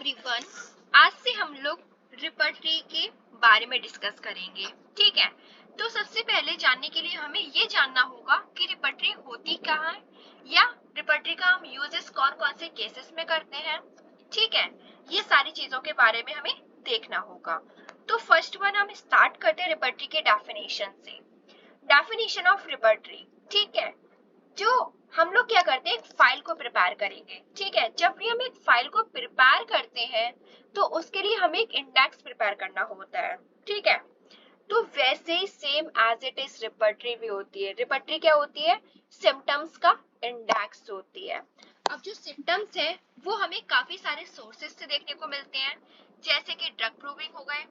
Everyone, आज से हम लोग रिपर्टरी के बारे में डिस्कस करेंगे। ठीक है, तो सबसे पहले जानने के लिए हमें ये जानना होगा कि रिपर्टरी होती कहाँ है या रिपर्टरी का हम यूजेस कौन कौन से केसेस में करते हैं। ठीक है, ये सारी चीजों के बारे में हमें देखना होगा। तो फर्स्ट वन हम स्टार्ट करते हैं रिपर्टरी के डेफिनेशन से। डेफिनेशन ऑफ रिपर्टरी, ठीक है, जो हम लोग क्या करते हैं, एक फाइल को प्रिपेयर करेंगे। ठीक है, जब भी हम एक फाइल को प्रिपेयर करते हैं तो उसके लिए हमें एक इंडेक्स प्रिपेयर करना होता है। ठीक है, तो वैसे ही same as it is repertory भी होती है। रिपर्टरी क्या होती है, सिम्टम्स का इंडेक्स होती है। अब जो सिम्टम्स है वो हमें काफी सारे सोर्सेस से देखने को मिलते हैं, जैसे कि ड्रग प्रूविंग हो गए,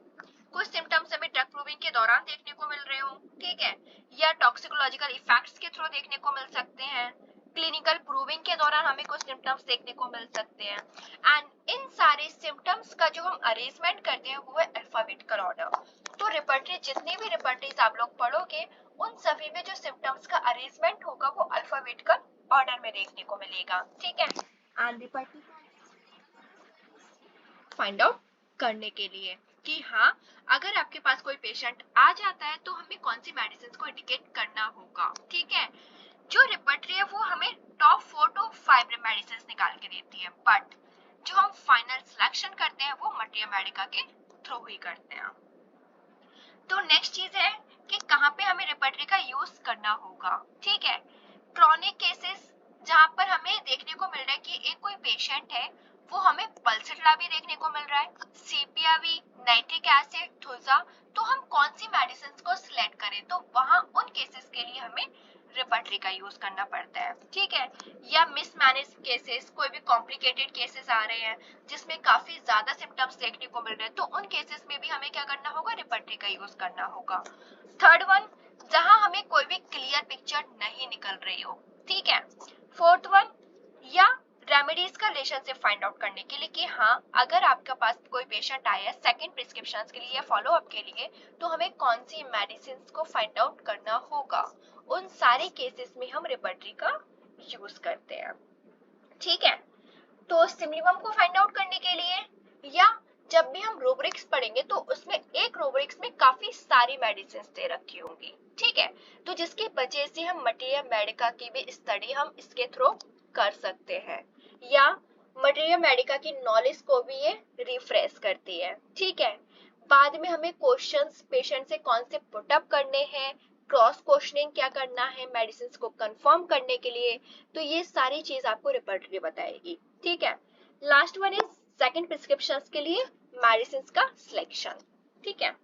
कुछ सिम्टम्स हमें ड्रग प्रूविंग के दौरान देखने को मिल रहे हो, ठीक है, या टॉक्सिकोलॉजिकल इफेक्ट्स के थ्रू देखने को मिल सकते हैं, क्लिनिकल प्रूविंग के दौरान हमें कुछ सिम्टम्स देखने को मिल सकते हैं। एंड इन सारे सिम्टम्स का जो हम अरेंजमेंट करते हैं वो है अल्फाबेटिकल ऑर्डर। तो रिपर्टरी, जितनी भी रिपर्टरीज आप लोग पढ़ोगे उन सभी में जो सिम्टम्स का अरेंजमेंट होगा वो अल्फाबेटिकल ऑर्डर में देखने को मिलेगा। ठीक है, एंड रिपर्टरी फाइंड आउट करने के लिए कि हाँ, अगर आपके पास कोई पेशेंट आ जाता है तो हमें कौन सी मेडिसिन को इंडिकेट करना होगा। ठीक है, जो रिपर्टरी है वो हमें टॉप 4 to 5 मेडिसिन निकाल के देती है, बट जो हम फाइनल सिलेक्शन करते हैं वो मटेरिया मेडिका के थ्रू ही करते हैं। तो नेक्स्ट चीज है कि कहाँ पे हमें रिपर्टरी का यूज करना होगा। ठीक है, क्रॉनिक केसेस जहाँ पर हमें देखने को मिल रहा है कि एक कोई पेशेंट है वो हमें पल्सिट्ला भी देखने को मिल रहा है, सीपीआवी, नाइट्रिक एसिड, थुजा, तो हम कौन सी मेडिसिन को सिलेक्ट करें, तो वहां उन केसेस के लिए हमें रिपर्टरी का यूज करना पड़ता है। ठीक है, या मिसमैनेज केसेस, कोई भी कॉम्प्लिकेटेड केसेस आ रहे हैं जिसमें काफी ज्यादा सिम्टम्स देखने को मिल रहे हैं, तो उन केसेस में भी हमें क्या करना होगा, रिपर्टरी का यूज करना होगा। थर्ड वन, जहां हमें कोई भी क्लियर पिक्चर नहीं निकल रही हो। ठीक है, फोर्थ वन, या रेमेडीज का रिलेशनशिप फाइंड आउट करने के लिए कि हाँ, अगर आपके पास कोई पेशेंट आया है सेकंड प्रिस्क्रिप्शन के लिए या फॉलो अप के लिए तो हमें कौन सी मेडिसिन को फाइंड आउट करना होगा। उन सारे केसेस में हम रिपर्टरी का यूज करते हैं। ठीक है, तो सिम्पटम को फाइंड आउट करने के लिए या जब भी हम रूब्रिक्स पढ़ेंगे तो उसमें एक रूब्रिक्स में काफी सारी मेडिसिन दे रखी होंगी। ठीक है, तो जिसकी वजह से हम मटेरिया मेडिका की भी स्टडी हम इसके थ्रू कर सकते हैं, या मटेरिया मेडिका की नॉलेज को भी ये रिफ्रेश करती है। ठीक है, बाद में हमें क्वेश्चंस पेशेंट से कौन से पुटअप करने हैं, क्रॉस क्वेश्चनिंग क्या करना है मेडिसिन को कंफर्म करने के लिए, तो ये सारी चीज आपको रिपर्टरी बताएगी। ठीक है, last one is second prescription के लिए मेडिसिन का सिलेक्शन। ठीक है,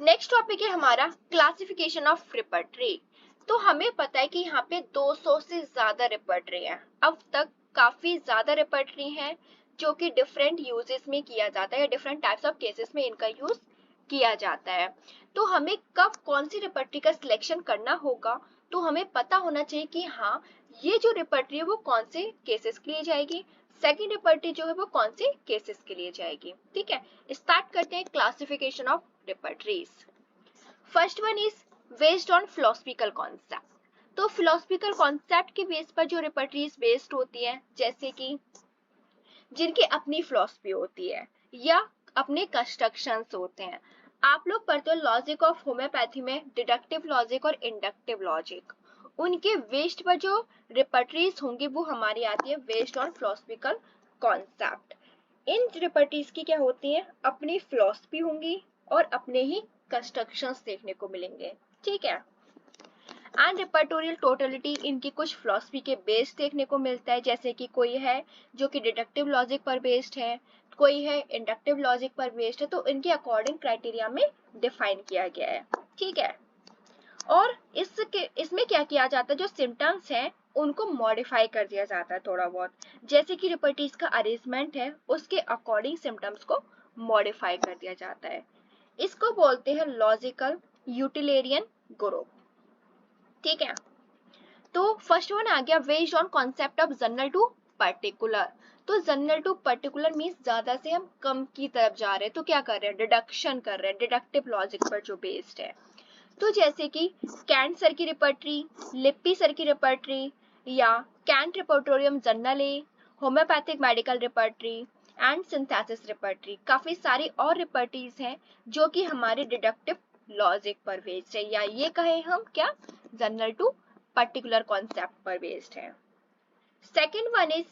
नेक्स्ट टॉपिक है हमारा क्लासिफिकेशन ऑफ रिपर्टरी। तो हमें पता है कि यहाँ पे 200 से ज्यादा रिपर्टरी है। अब तक काफी ज्यादा रिपर्टरी है जो कि डिफरेंट यूजेस में किया जाता है, डिफरेंट टाइप्स ऑफ केसेस में इनका यूज किया जाता है। तो हमें कब कौन सी रिपर्टरी का सिलेक्शन करना होगा, तो हमें पता होना चाहिए कि हाँ, ये जो रिपर्टरी है वो कौन से केसेस के लिए जाएगी, सेकंड रिपर्टरी जो है वो कौन से केसेस के लिए जाएगी। ठीक है, स्टार्ट करते हैं classification of repertories. First one is based on philosophical concept. तो फिलोसफिकल कॉन्सेप्ट के बेस पर जो रिपर्टरीज बेस्ड होती है, जैसे कि जिनकी अपनी फिलोसफी होती है या अपने कंस्ट्रक्शंस होते हैं। आप लोग पढ़ते हो लॉजिक ऑफ होम्योपैथी में डिडक्टिव लॉजिक और इंडक्टिव लॉजिक, उनके बेस्ड पर जो रिपर्टरीज होंगी वो हमारी आती है बेस्ड ऑन फिलोसफिकल कॉन्सेप्ट। इन रिपर्टरीज की क्या होती है, अपनी फिलोसफी होंगी और अपने ही कंस्ट्रक्शंस देखने को मिलेंगे। ठीक है, एंड रिपर्टोरियल टोटलिटी इनकी कुछ फिलोसफी के बेस्ड देखने को मिलता है, जैसे कि कोई है जो कि डिडक्टिव लॉजिक पर बेस्ड है, कोई है इंडक्टिव लॉजिक पर बेस्ड है, तो इनके अकॉर्डिंग क्राइटेरिया में डिफाइन किया गया है। ठीक है, और इसमें क्या किया जाता है, जो सिम्टम्स हैं उनको मॉडिफाई कर दिया जाता है थोड़ा बहुत, जैसे कि रिपर्टरीज का अरेंजमेंट है उसके अकॉर्डिंग सिम्टम्स को मॉडिफाई कर दिया जाता है। इसको बोलते हैं लॉजिकल यूटिलियरियन ग्रुप। ठीक है, तो फर्स्ट वन आ गया based on concept of general to particular. तो जनरल टू पर्टिकुलर मींस ज्यादा से हम कम की तरफ जा रहे हैं, तो क्या कर रहे हैं, डिडक्शन कर रहे हैं, डिडक्टिव लॉजिक पर जो बेस्ड है। तो जैसे कि कैंट सर की रिपर्टरी, लिप्पी सर की रिपर्टरी, या Kent repertorium generale, homeopathic medical repertory and synthesis repertory. काफी सारी और रिपर्टरीज हैं जो कि हमारे डिडक्टिव लॉजिक पर बेस्ड है, या ये कहें हम क्या, जनरल टू पर्टिकुलर कॉन्सेप्ट पर बेस्ड है। Second one is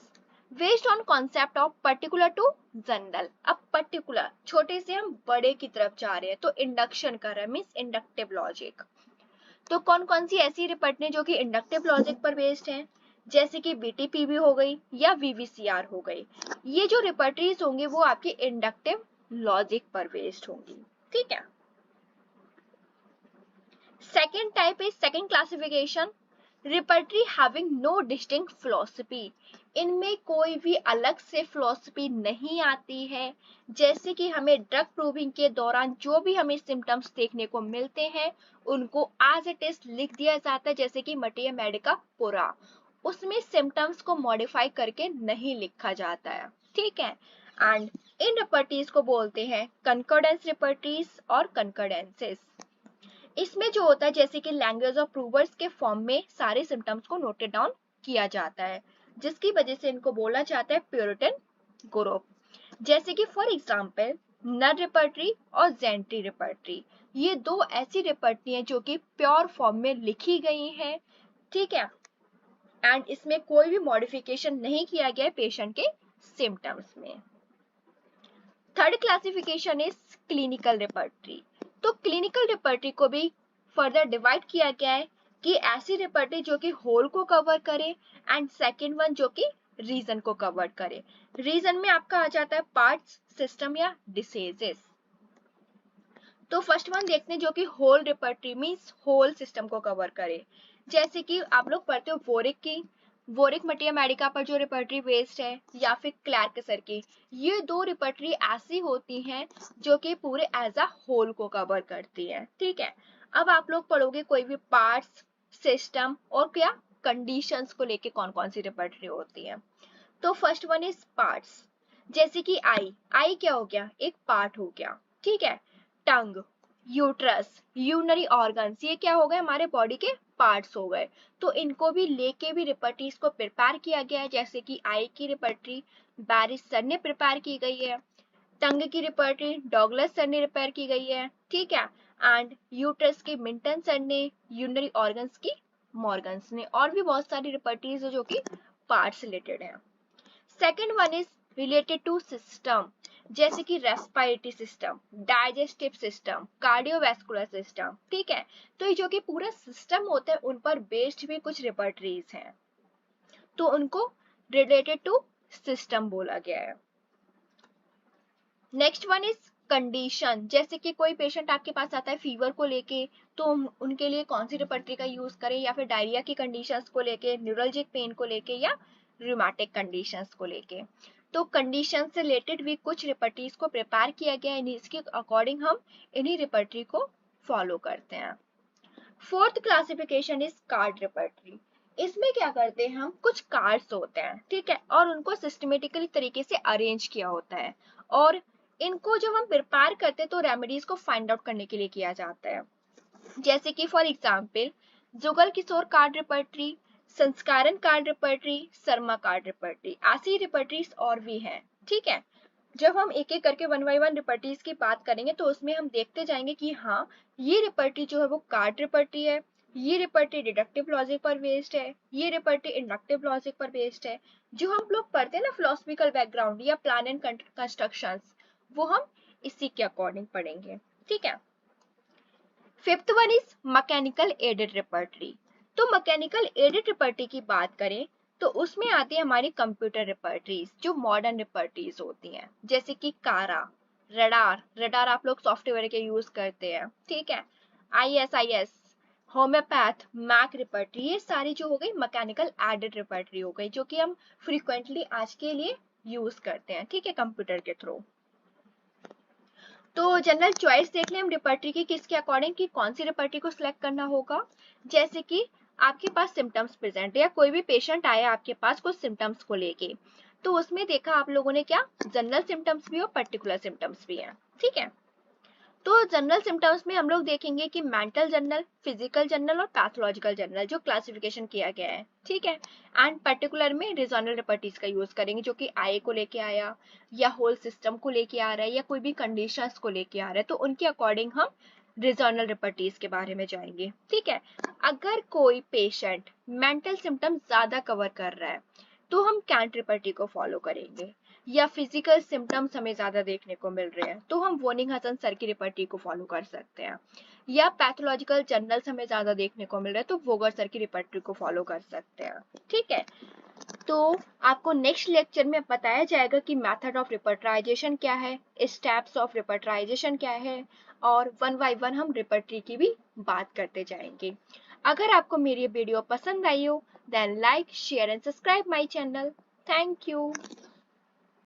based on concept of particular to general. अब पर्टिकुलर छोटे से हम बड़े की तरफ जा रहे हैं, तो इंडक्शन कर रहे हैं, मीन्स इंडक्टिव लॉजिक। तो कौन कौन सी ऐसी रिपर्टरी जो कि इंडक्टिव लॉजिक पर बेस्ड है, जैसे कि बीटीपीबी हो गई या वीवीसीआर हो गई। ये जो रिपर्टरीज होंगी वो आपकी इंडक्टिव लॉजिक पर बेस्ड होंगी, ठीक है। Second type is second classification, repertory having no distinct philosophy. इनमें कोई भी अलग से फिलॉसफी नहीं आती है। जैसे कि हमें ड्रग प्रूविंग के दौरान जो भी हमें सिम्टम्स देखने को मिलते हैं उनको एज इट इज लिख दिया जाता है, जैसे कि मटिया मेडिका पुरा, उसमें सिम्टम्स को मॉडिफाई करके नहीं लिखा जाता है, ठीक है। एंड इन रिपर्टरीज को बोलते हैं कंकर्डेंस रिपर्टरीज और कंकर्डेंसेस। इसमें जो होता है जैसे कि लैंग्वेज ऑफ प्रूवर्स के फॉर्म में सारे सिम्टम्स को नोटेड डाउन किया जाता है, जिसकी वजह से इनको बोला जाता है प्यूरिटन ग्रुप। जैसे कि फॉर एग्जांपल नर रिपर्टरी और जेंट्री रिपर्टरी, ये दो ऐसी रिपर्टरी हैं जो कि प्योर फॉर्म में लिखी गई हैं, ठीक है। एंड इसमें कोई भी मॉडिफिकेशन नहीं किया गया है पेशेंट के सिम्टम्स में। Third classification is clinical repertory. तो क्लिनिकल रिपर्टरी को भी फर्दर डिवाइड किया गया है कि ऐसी रिपर्टरी जो कि होल को कवर करे एंड सेकेंड वन जो कि रीजन को कवर करे। रीजन में आपका आ जाता है पार्ट्स, सिस्टम या डिसीजेस। तो फर्स्ट वन देखते हैं जो कि whole repertory means whole system को कवर करे। जैसे कि आप लोग पढ़ते हो वोरिक की, वोरिक मटिया मेडिका पर जो रिपर्टरी बेस्ड है, या फिर क्लैर्कसर की। ये दो रिपर्टरी ऐसी होती हैं जो कि पूरे एज अ होल को कवर करती है, ठीक है। अब आप लोग पढ़ोगे कोई भी पार्ट्स, सिस्टम और क्या कंडीशंस को लेके कौन कौन सी रिपर्टरी होती है। तो फर्स्ट वन इज पार्ट्स, जैसे कि आई क्या हो गया, एक पार्ट हो गया, ठीक है। टंग, यूट्रस, यूनरी ऑर्गन्स, ये क्या हो गए, हमारे बॉडी के पार्ट्स हो गए। तो इनको भी लेके भी रिपर्टरीज को प्रिपेयर किया गया है। जैसे कि आई की रिपर्टरी बैरिस सर ने प्रिपेयर की गई है, टंग की रिपर्टरी डॉगलस सर ने प्रिपेयर की गई है, ठीक है। एंड यूट्रस की मिंटन सर ने, यूनरी ऑर्गन्स की मॉर्गन्स ने, और भी बहुत सारी रिपर्टरीज है जो कि पार्ट्स रिलेटेड है। Second one is related to system, जैसे कि respiratory system, digestive system, cardiovascular system, ठीक है। तो ये जो कि पूरा सिस्टम होता है उन पर बेस्ड भी कुछ रिपर्टरीज हैं, तो उनको रिलेटेड टू सिस्टम बोला गया है। नेक्स्ट वन इज कंडीशन, जैसे कि कोई पेशेंट आपके पास आता है फीवर को लेके, तो उनके लिए कौन सी रिपर्टरी का यूज करें, या फिर डायरिया की कंडीशंस को लेके, न्यूरलजिक पेन को लेके, या रूमेटिक कंडीशंस को लेके। तो कंडीशन से रिलेटेड भी कुछ रिपर्टरीज को प्रिपेयर किया गया है, इसके अकॉर्डिंग हम इन्हीं रिपर्टरी को फॉलो करते हैं। Fourth classification is called repertory. इसमें क्या करते हैं हम, कुछ कार्ड्स होते हैं, ठीक है, और उनको सिस्टमेटिकली तरीके से अरेंज किया होता है, और इनको जब हम प्रिपेयर करते हैं तो रेमेडीज को फाइंड आउट करने के लिए किया जाता है। जैसे कि for example Jugal Kishore card repertory, Sankaran card repertory, Sharma card repertory, ऐसी रिपर्टरीज और भी हैं, ठीक है। जब हम एक एक करके वन बाय वन रिपर्टरीज की बात करेंगे तो उसमें हम देखते जाएंगे कि हाँ ये रिपर्टरी जो है वो कार्ड रिपर्टरी है, ये रिपर्टरी डिडक्टिव लॉजिक पर बेस्ड है, ये रिपर्टरी इंडक्टिव लॉजिक पर बेस्ड है। जो हम लोग पढ़ते हैं ना फिलोसफिकल बैकग्राउंड या प्लान एंड कंस्ट्रक्शंस, वो हम इसी के अकॉर्डिंग पढ़ेंगे, ठीक है। Fifth one is mechanical aided repertory. तो मैकेनिकल एडेड रिपर्टरी की बात करें तो उसमें आती है हमारी कंप्यूटर रिपर्टरीज, जो मॉडर्न रिपर्टरीज होती हैं, जैसे कि कारा, रडार आप लोग सॉफ्टवेयर के यूज करते हैं, ठीक है। ISIS, होम्योपैथ, मैक रिपर्टरी, ये सारी जो हो गई मैकेनिकल एडेड रिपर्टरी हो गई, जो कि हम फ्रीक्वेंटली आज के लिए यूज करते हैं, ठीक है, कंप्यूटर के थ्रू। तो जनरल चॉइस देख लें हम रिपर्टरी की किसके अकॉर्डिंग कि कौन सी रिपर्टरी को सिलेक्ट करना होगा। जैसे कि आपके पास सिम्टम्स प्रेजेंट है, या कोई भी पेशेंट आया आपके पास कुछ सिम्टम्स को लेके, तो उसमें देखा आप लोगों ने क्या जनरल सिम्टम्स भी और पर्टिकुलर सिम्टम्स भी हैं, ठीक है। तो जनरल सिम्टम्स में हम लोग देखेंगे कि मेंटल जनरल, फिजिकल जनरल और पैथोलॉजिकल जनरल जो क्लासिफिकेशन किया गया है, ठीक है। एंड पर्टिकुलर में रीजनल रिपर्टीज का यूज करेंगे जो कि आई को लेके आया या होल सिस्टम को लेके आ रहा है या कोई भी कंडीशंस को लेके आ रहा है, तो उनके अकॉर्डिंग हम रीजनल रिपर्टीज के बारे में जाएंगे, ठीक है। अगर कोई पेशेंट मेंटल सिम्टम्स ज्यादा कवर कर रहा है तो हम कैंट रिपर्टी को फॉलो करेंगे, या फिजिकल सिम्टम्स हमें ज्यादा देखने को मिल रहे हैं तो हम वोनिंग हसन सर की रिपर्टी को फॉलो कर सकते हैं, या पैथोलॉजिकल जर्नल्स हमें ज्यादा देखने को मिल रहे हैं तो वोगर सर की रिपर्टी को फॉलो कर सकते हैं, ठीक है। तो आपको नेक्स्ट लेक्चर में बताया जाएगा कि मेथड ऑफ रिपर्टराइजेशन क्या है, स्टेप्स ऑफ रिपर्टराइजेशन क्या है, और वन बाय वन हम रिपर्टरी की भी बात करते जाएंगे। अगर आपको मेरी वीडियो पसंद आई हो then like share and subscribe my channel. Thank you.